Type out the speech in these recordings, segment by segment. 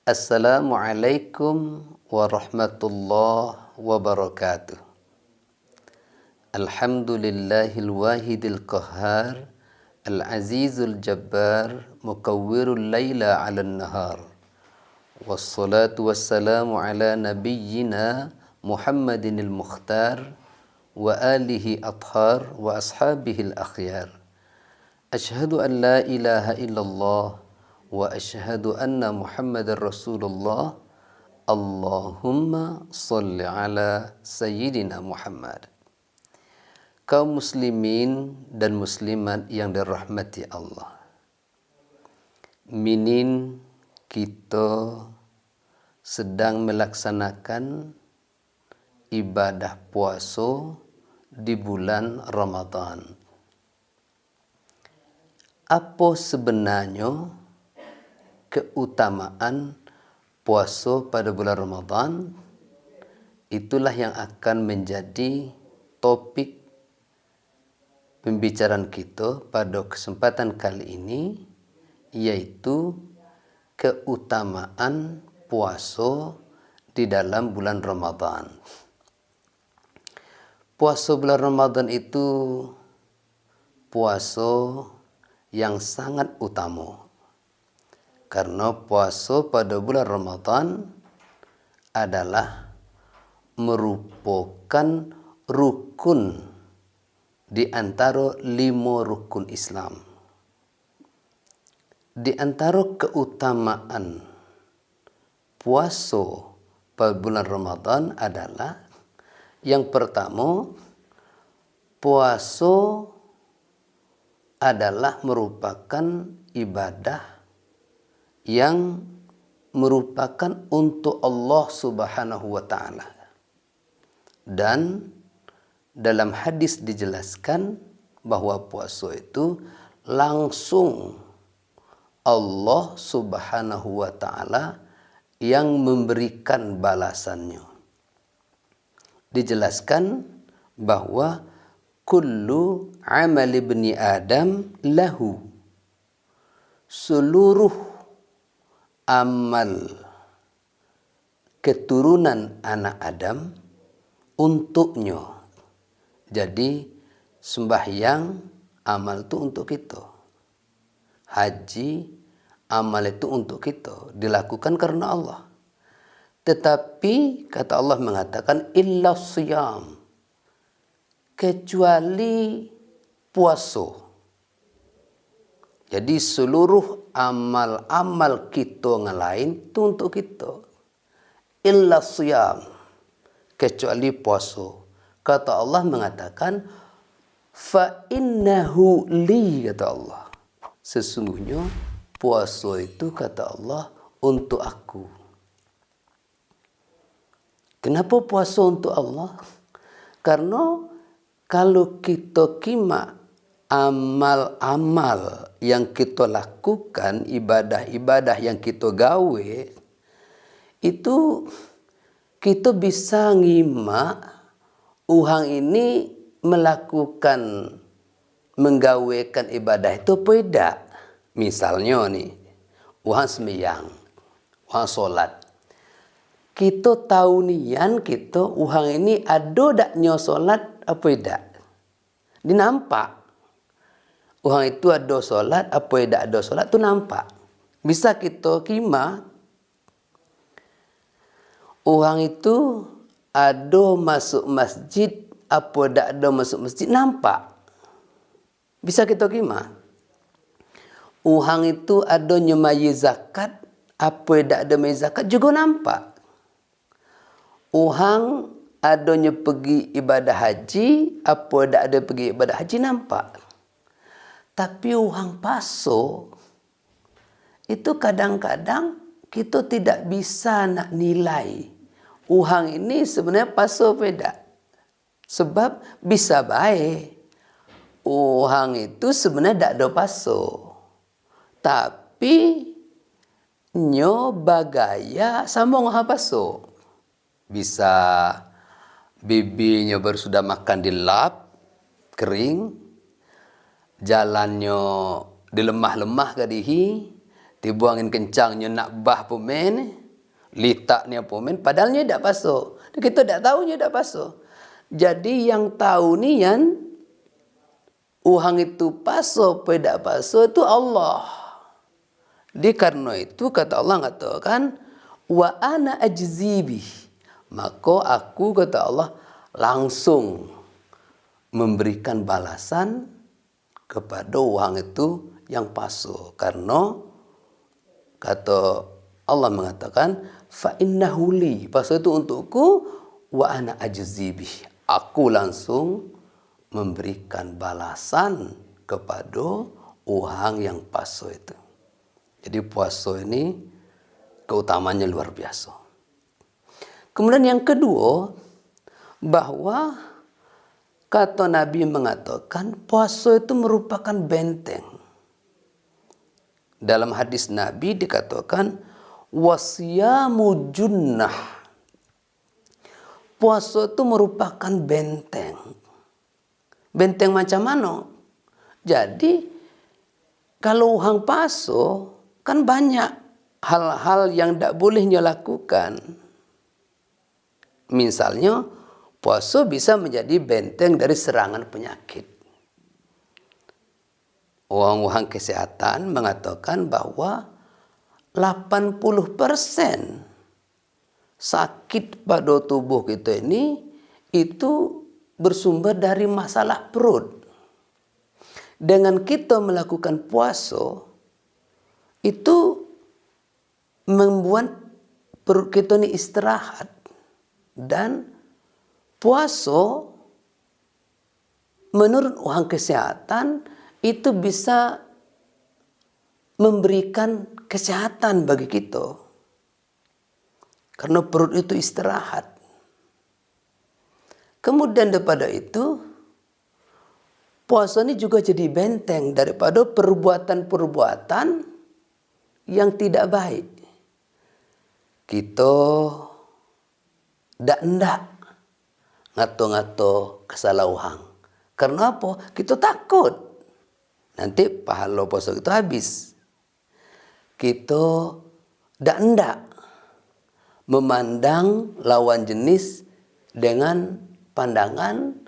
Assalamualaikum warahmatullahi wabarakatuh. Alhamdulillahil wahidil qahhar, al-azizul jabbar, mukawwirul layla 'alan nahar. Wassalatu wassalamu ala nabiyyina Muhammadinil mukhtar wa alihi athhar wa ashabihil akhyar. Ashhadu an la ilaha illallah wa ashhadu anna Muhammadar Rasulullah. Allahumma sholli ala sayyidina Muhammad. Kaum muslimin dan muslimat yang dirahmati Allah. Minin kita sedang melaksanakan ibadah puasa di bulan Ramadan. Apa sebenarnya keutamaan puasa pada bulan Ramadan? Itulah yang akan menjadi topik pembicaraan kita pada kesempatan kali ini, yaitu keutamaan puasa di dalam bulan Ramadan. Puasa bulan Ramadan itu puasa yang sangat utama. Karena puasa pada bulan Ramadan adalah merupakan rukun di antara 5 rukun Islam. Di antara keutamaan puasa pada bulan Ramadan adalah yang pertama, puasa adalah merupakan ibadah yang merupakan untuk Allah Subhanahu wa taala. Dan dalam hadis dijelaskan bahwa puasa itu langsung Allah Subhanahu wa taala yang memberikan balasannya. Dijelaskan bahwa kullu amal ibni Adam lahu, seluruh amal keturunan anak Adam untuknya. Jadi sembahyang amal itu untuk kita. Haji amal itu untuk kita, dilakukan karena Allah. Tetapi kata Allah mengatakan illa siyam, kecuali puasa. Jadi seluruh amal-amal kita yang lain itu untuk kita. Illa siyam, kecuali puasa. Kata Allah mengatakan fa innahu li, kata Allah. Sesungguhnya puasa itu kata Allah untuk aku. Kenapa puasa untuk Allah? Karena kalau kita kimak amal-amal yang kita lakukan, ibadah-ibadah yang kita gawe, itu kita bisa ngimak orang ini melakukan, menggawekan ibadah itu apa tidak. Misalnya nih, orang sembahyang, orang solat. Kita tahu nian kita orang ini ada daknya solat apa tidak. Dinampak. Orang itu ada solat, apa tidak ada solat tu nampak. Bisa kita kima. Orang itu ada masuk masjid, apa tidak ada masuk masjid, nampak. Bisa kita kima. Orang itu ada nyemayi zakat, apa tidak ada nyemayi zakat juga nampak. Orang adanya pergi ibadah haji, apa tidak ada pergi ibadah haji, nampak. Tapi orang paso itu kadang-kadang kita tidak bisa nak nilai orang ini sebenarnya paso apa tidak. Sebab bisa baik orang itu sebenarnya tidak ada paso, tapi nyo bagaya sama orang paso. Bisa bibinya baru sudah makan di lap kering, jalannya di lemah-lemah kadihi, Tiba angin kencangnya nak bah pemain, litaknya pemain, padahalnya tidak pasok. Kita tidak tahunya tidak pasok. Jadi yang tahu nian, uhang itu pasok, tidak pasok itu Allah. Karena itu kata Allah mengatakan, wa ana ajzibi. Maka aku kata Allah langsung memberikan balasan kepada uhang itu yang pasok. Karena kata Allah mengatakan, fa innahu li, pasok itu untukku, wa ana ajzibi. Aku langsung memberikan balasan kepada uhang yang pasok itu. Jadi puasa ini keutamanya luar biasa. Kemudian yang kedua, bahwa kata Nabi mengatakan puasa itu merupakan benteng. Dalam hadis Nabi dikatakan wasyamu junnah. Puasa itu merupakan benteng. Benteng macam mana? Jadi kalau uhang paso kan banyak hal-hal yang tidak bolehnya lakukan. Misalnya, puasa bisa menjadi benteng dari serangan penyakit. Orang-orang kesehatan mengatakan bahwa 80% sakit pada tubuh kita ini itu bersumber dari masalah perut. Dengan kita melakukan puasa, itu membuat perut kita ini istirahat. Dan puasa menurut orang kesehatan itu bisa memberikan kesehatan bagi kita. Karena perut itu istirahat. Kemudian daripada itu, puasa ini juga jadi benteng daripada perbuatan-perbuatan yang tidak baik. Kita ndak ngato-ngato kesalahan. Karena apa? Kita takut. Nanti pahala puasa itu habis. Kita ndak memandang lawan jenis dengan pandangan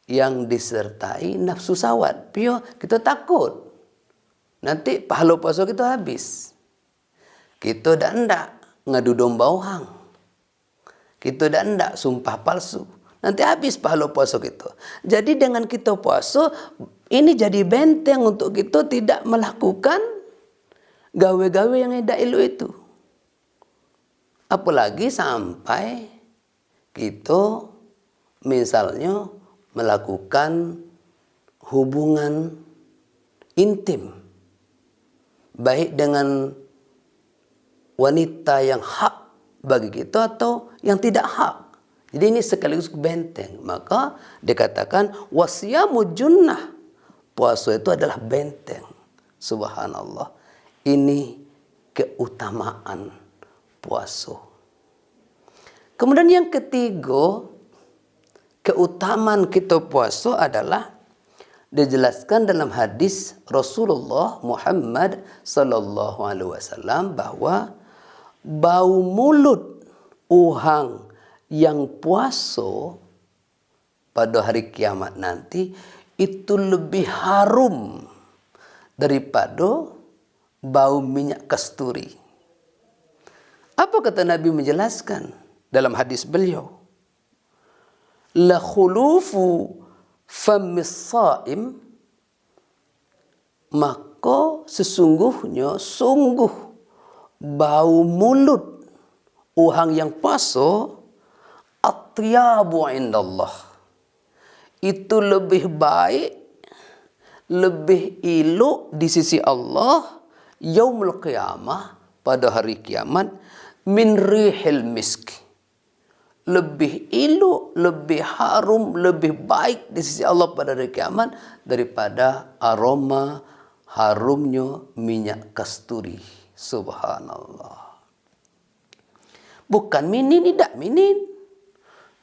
yang disertai nafsu sawat. Pio, kita takut. Nanti pahala puasa kita habis. Kita ndak ngadu domba orang. Kita ndak sumpah palsu. Nanti habis pahala puasa kita. Jadi dengan kita puasa, ini jadi benteng untuk kita tidak melakukan gawe-gawe yang tidak elok itu. Apalagi sampai kita misalnya melakukan hubungan intim. Baik dengan wanita yang hak bagi kita atau yang tidak hak. Jadi ini sekaligus benteng. Maka dikatakan wasyamu junnah. Puasa itu adalah benteng. Subhanallah. Ini keutamaan puasa. Kemudian yang ketiga, keutamaan kita puasa adalah dijelaskan dalam hadis Rasulullah Muhammad sallallahu alaihi wasallam bahwa bau mulut uhang yang puasa pada hari kiamat nanti itu lebih harum daripada bau minyak kasturi. Apa kata Nabi menjelaskan dalam hadis beliau? La khulufu famis saim, maka sesungguhnya bau mulut uhang yang puasa atyabu indallah, itu lebih baik, lebih elok di sisi Allah yaumul qiyamah, pada hari kiamat, min rihil misk, lebih elok, lebih harum, lebih baik di sisi Allah pada hari kiamat daripada aroma harumnya minyak kasturi. Subhanallah. Bukan minin, tidak minin.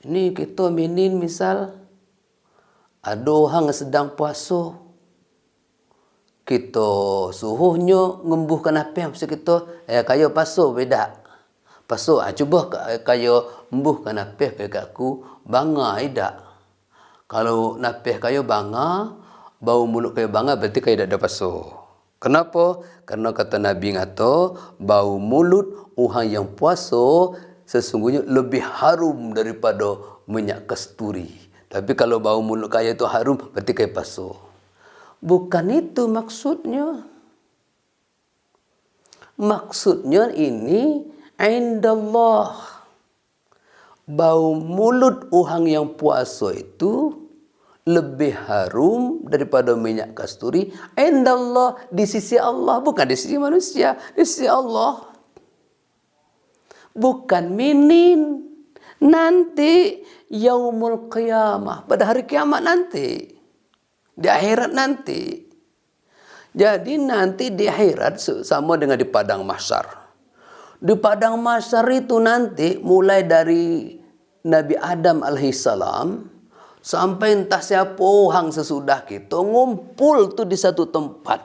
Ini kita minin misal ada orang sedang puasa, kita suhuhnya ngembuhkan apa yang kita kayo paso beda. Paso cuba kayo embuhkan apa kat aku bangga ida. Kalau napih kayo bangga, bau mulut kayo bangga berarti kayo dak ada paso. Kenapa? Karena kata Nabi ngato, bau mulut orang yang puasa sesungguhnya lebih harum daripada minyak kasturi. Tapi kalau bau mulut kayo itu harum, berarti kayo paso. Bukan itu maksudnya. Maksudnya ini indallah. Bau mulut orang yang puasa itu lebih harum daripada minyak kasturi. Indallah, di sisi Allah, bukan di sisi manusia, di sisi Allah. Bukan minin. Nanti yaumul qiyamah, pada hari kiamat nanti. Di akhirat nanti. Jadi nanti di akhirat sama dengan di padang mahsyar. Di padang mahsyar itu nanti mulai dari Nabi Adam alaihissalam sampai entah siapa orang sesudah kita ngumpul tu di satu tempat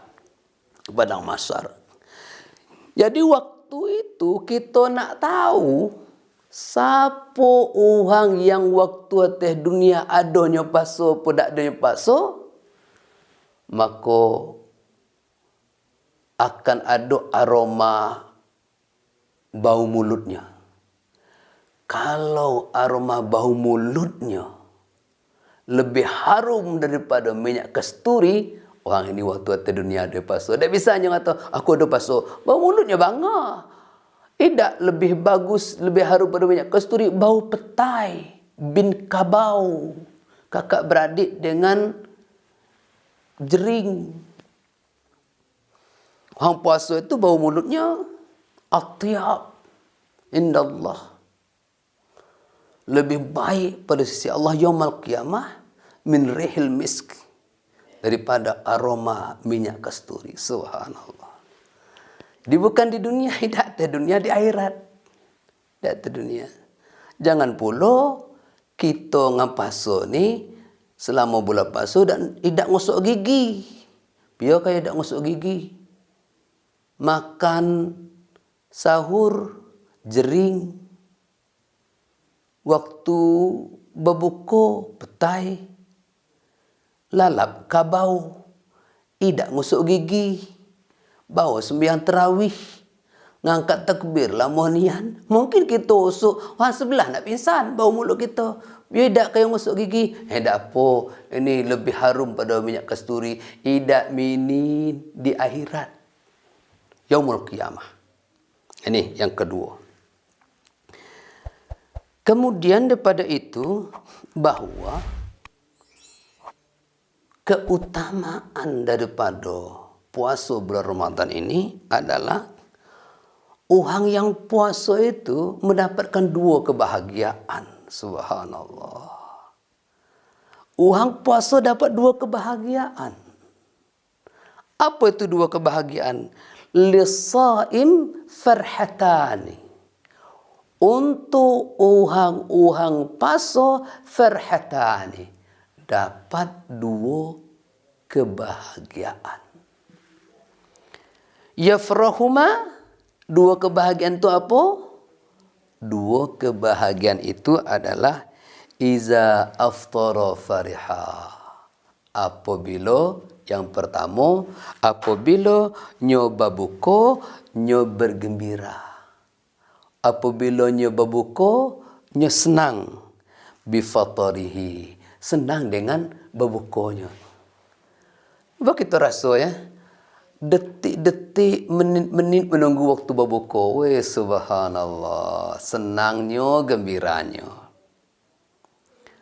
di padang mahsyar. Jadi waktu itu kita nak tahu siapa orang yang waktu atas dunia adanya paso atau tak adanya paso, maka akan ada aroma bau mulutnya. Kalau aroma bau mulutnya lebih harum daripada minyak kasturi, orang ini waktu atas dunia ada paso. Tak bisa hanya kata, aku ada paso. Bau mulutnya bangga. Tidak lebih bagus, lebih harum pada minyak kasturi, bau petai bin kabau. Kakak beradik dengan jering. Orang puasa itu bau mulutnya atyab indallah. Lebih baik pada sisi Allah yaumul qiyamah min rihil misk, daripada aroma minyak kasturi. Subhanallah. Jadi bukan di dunia, tidak di dunia, di akhirat. Tidak di dunia. Jangan pula kita ngapaso ni selama bulan paso dan tidak ngosok gigi. Biar kayak tidak ngosok gigi. Makan sahur jering. Waktu berbuka petai, lalap kabau, tidak ngusuk gigi, bawa sembahyang tarawih, ngangkat takbir lamonian. Mungkin kita usuk, orang sebelah nak pingsan, bau mulut kita. Biar tak kaya ngusuk gigi. Tak apa, ini lebih harum pada minyak kasturi. Tidak minin di akhirat. Yaumul qiyamah. Ini yang kedua. Kemudian daripada itu, bahawa keutamaan daripada puasa bulan Ramadan ini adalah orang yang puasa itu mendapatkan dua kebahagiaan. Subhanallah. Orang puasa dapat dua kebahagiaan. Apa itu dua kebahagiaan? Lisaim farhatani. Untuk orang-orang paso farhatani, dapat dua kebahagiaan. Yafrahuma, dua kebahagiaan itu apa? Dua kebahagiaan itu adalah iza aftara fariha. Apabila yang pertama, apabila nyoba buka, nyoba bergembira. Apabila nya berbuka, nya senang bifatarihi, senang dengan berbukanya. Apa kita rasa ya? Detik-detik, menit-menit menunggu waktu berbuka. Weh, subhanallah, senangnya, gembiranya.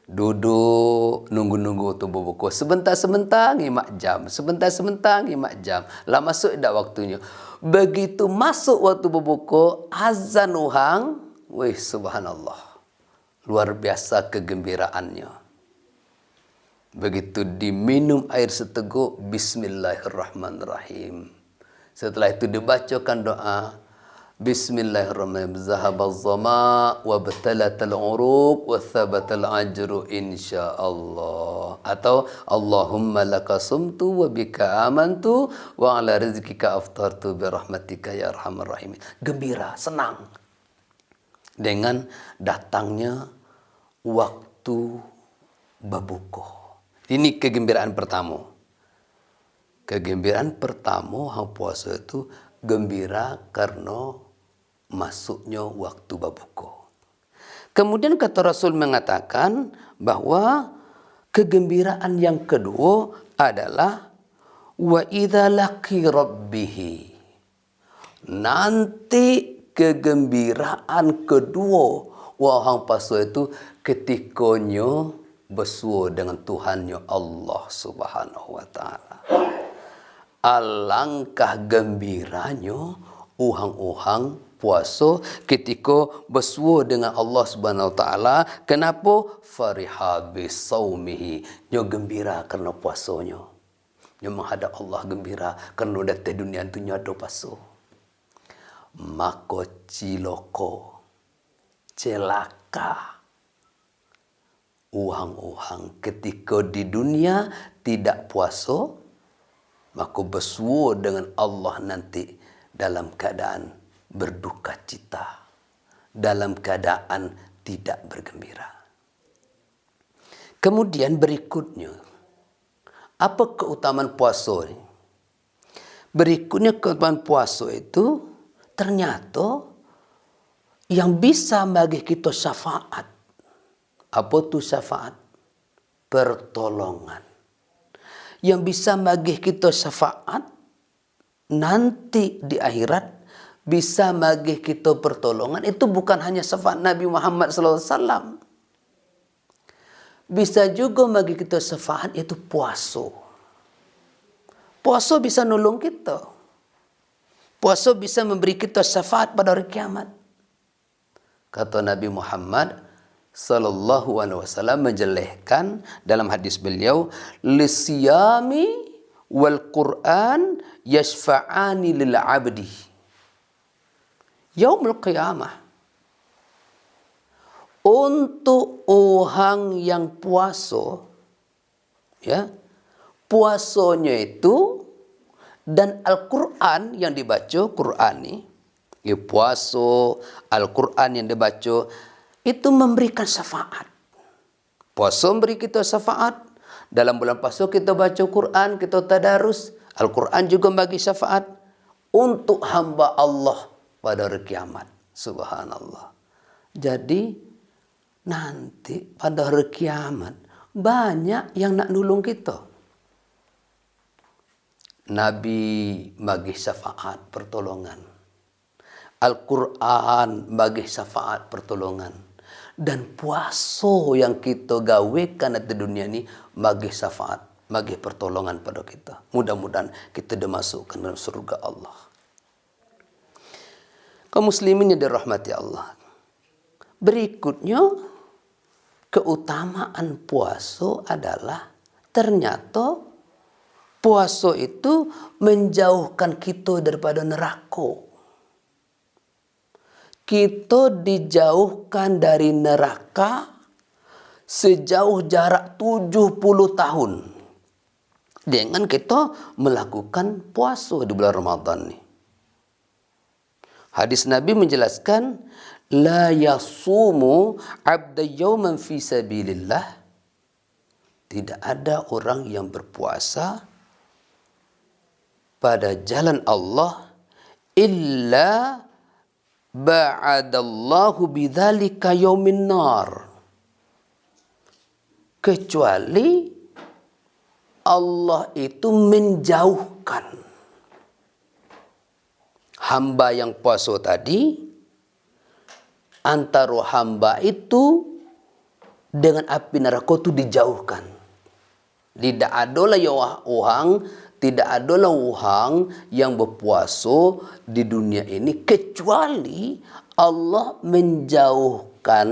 Duduk nunggu-nunggu waktu berbuka. Sebentar-sebentar ngimak jam, sebentar-sebentar ngimak jam. Lah masuk dah waktunya. Begitu masuk waktu berbuka, azan uhang, wih subhanallah. Luar biasa kegembiraannya. Begitu diminum air seteguk, bismillahirrahmanirrahim. Setelah itu dibacakan doa, Bismillahirrahmanirrahim. Zahabaz zama wa batalatal uruq wa thabatal ajru insyaallah. Atau Allahumma laka sumtu wa bika amantu wa ala rizkika aftartu bi rahmatika ya arhamar rahimin. Gembira, senang dengan datangnya waktu berbuka. Ini kegembiraan pertama. Kegembiraan pertama hang puasa itu gembira karena masuknya waktu berbuka. Kemudian kata Rasul mengatakan bahwa kegembiraan yang kedua adalah wa idza laqi rabbih. Nanti kegembiraan kedua wahang puasa itu ketikanya bersua dengan Tuhannya Allah Subhanahu wa taala. Alangkah gembiranya uhang-uhang puasa ketika bersua dengan Allah Subhanahu wa taala. Kenapa? Fariha bisaumihi. Nya gembira kerana puasanya. Nya menghadap Allah gembira kerana datang dunia tu nya ada puasa. Maka celaka uhang-uhang ketika di dunia tidak puasa, maka bersua dengan Allah nanti dalam keadaan berduka cita, dalam keadaan tidak bergembira. Kemudian berikutnya, apa keutamaan puasa ini? Berikutnya keutamaan puasa itu ternyata yang bisa bagi kita syafaat. Apa tu syafaat? Pertolongan. Yang bisa bagi kita syafaat nanti di akhirat, bisa bagi kita pertolongan. Itu bukan hanya syafaat Nabi Muhammad SAW. Bisa juga bagi kita syafaat, itu puasa. Puasa bisa nolong kita. Puasa bisa memberi kita syafaat pada hari kiamat. Kata Nabi Muhammad sallallahu alaihi wasallam menjelaskan dalam hadis beliau, lisyami wal Qur'an yashfa'ani lil 'abdi yaumul qiyamah. Untuk orang yang puasa, ya, puasanya itu dan Al-Quran yang dibaca, Quran ni, ya, puasa, Al-Quran yang dibaca, itu memberikan syafaat. Puasa memberi kita syafaat. Dalam bulan puasa kita baca Quran, kita tadarus. Al-Quran juga bagi syafaat untuk hamba Allah pada hari kiamat. Subhanallah. Jadi nanti pada hari kiamat banyak yang nak nolong kita. Nabi bagi syafaat pertolongan. Al-Quran bagi syafaat pertolongan. Dan puasa yang kita gawekan di dunia ini bagi syafaat, bagi pertolongan pada kita. Mudah-mudahan kita dimasukkan dalam surga Allah. Kaum muslimin yang dirahmati Allah. Berikutnya, keutamaan puasa adalah ternyata puasa itu menjauhkan kita daripada neraka. Kita dijauhkan dari neraka sejauh jarak 70 tahun. Dengan kita melakukan puasa di bulan Ramadan ni. Hadis Nabi menjelaskan, la yasumu abda yawman fi sabilillah. Tidak ada orang yang berpuasa pada jalan Allah illa ba'adallahu bidzalika yaumin nar, kecuali Allah itu menjauhkan hamba yang puasa tadi antara hamba itu dengan api neraka itu dijauhkan. Tidak adalah orang, tidak adalah orang yang berpuasa di dunia ini kecuali Allah menjauhkan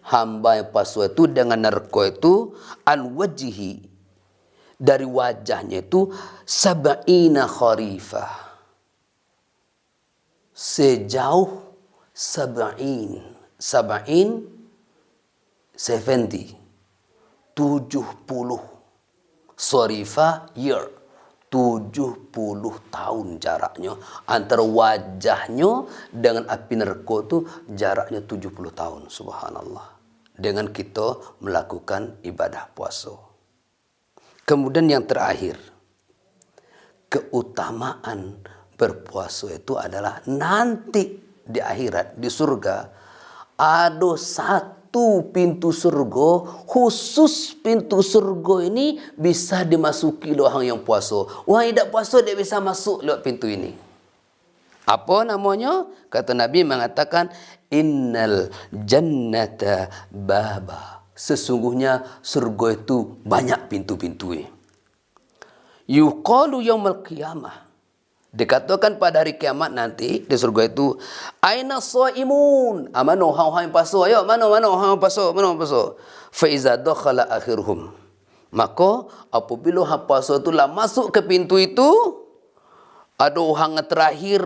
hamba yang puasa itu dengan neraka itu an wajhi, dari wajahnya itu sab'ina kharifah, sejauh sab'in 70 Sorifa year, 70 tahun jaraknya antara wajahnya dengan api neraka itu jaraknya 70 tahun. Subhanallah. Dengan kita melakukan ibadah puasa. Kemudian yang terakhir, keutamaan berpuasa itu adalah nanti di akhirat, di surga, ada satu pintu surga, khusus pintu surga ini bisa dimasuki oleh orang yang puasa. Orang yang tidak puasa dia bisa masuk lewat pintu ini. Apa namanya? Kata Nabi mengatakan, innal jannata baba. Sesungguhnya surga itu banyak pintu-pintunya. Yuqalu yaumal qiyamah. Dikatakan pada hari kiamat nanti di surga itu, aina shaimun? Mana orang yang puasa? Ayo, mana orang yang puasa? Mana orang puasa? Fa iza dakhala akhiruhum. Maka apabila orang puasa itulah masuk ke pintu itu, ada orang terakhir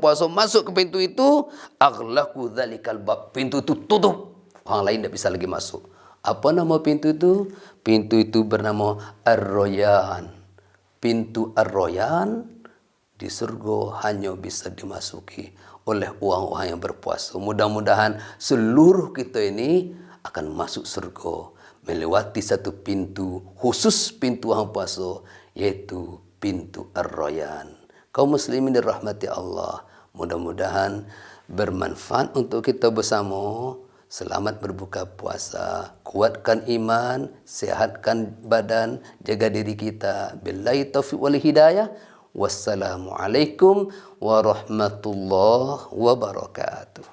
puasa masuk ke pintu itu, aghlaqu dzalikal bab. Pintu itu tutup. Orang lain tidak bisa lagi masuk. Apa nama pintu itu? Pintu itu bernama Ar-Rayyan. Pintu Ar-Rayyan di surga hanya bisa dimasuki oleh orang-orang yang berpuasa. Mudah-mudahan seluruh kita ini akan masuk surga melewati satu pintu, khusus pintu orang puasa, yaitu pintu Ar-Rayyan. Kaum muslimin dirahmati Allah, mudah-mudahan bermanfaat untuk kita bersama. Selamat berbuka puasa, kuatkan iman, sehatkan badan, jaga diri kita. Billahi taufiq wal hidayah. Wassalamualaikum warahmatullahi wabarakatuh.